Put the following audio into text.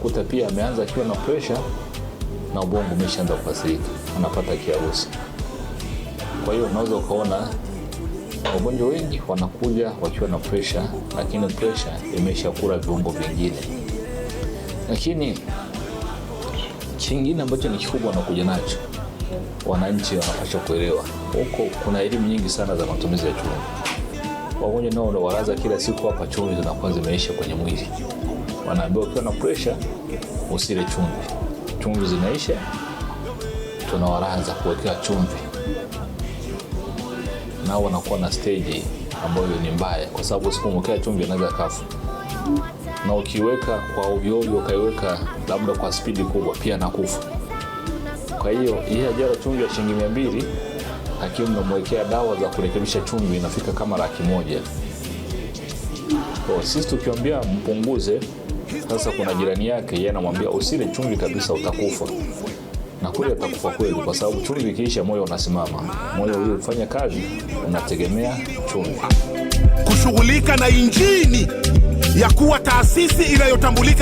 unakuta pia ameanza akiwa na pressure na ubongo umeshaanza kuathirika, anapata kiharusi. Kwa hiyo unaweza ukaona wagonjwa wengi wanakuja wakiwa na pressure, lakini pressure imeshakula viungo vingine. Lakini kingine ambacho ni kikubwa wanakuja nacho, wananchi wanapaswa kuelewa, huko kuna elimu nyingi sana za matumizi ya chumvi. Wagonjwa nao walaza kila siku hapa, chumvi zinakuwa zimeisha kwenye mwili. Wanaambiwa ukiwa na pressure usile chumvi. Chumvi zinaisha, tunawalaza kuwekea chumvi. Nao wanakuwa na stage ambayo ni mbaya, kwa sababu usipomwekea chumvi anaweza kafa. Na ukiweka kwa ovyo ovyo, ukaiweka labda kwa spidi kubwa, pia nakufa. Kwa hiyo hii ajara chumvi ya shilingi 200, lakini unamwekea dawa za kurekebisha chumvi inafika kama 100,000. Kwa sisi tukiambia mpunguze, sasa kuna jirani yake yeye anamwambia usile chumvi kabisa utakufa. Na kweli atakufa kweli, kwa sababu chumvi ikiisha moyo unasimama. Moyo ule ufanya kazi unategemea chumvi. Kushughulika na injini ya kuwa taasisi inayotambulika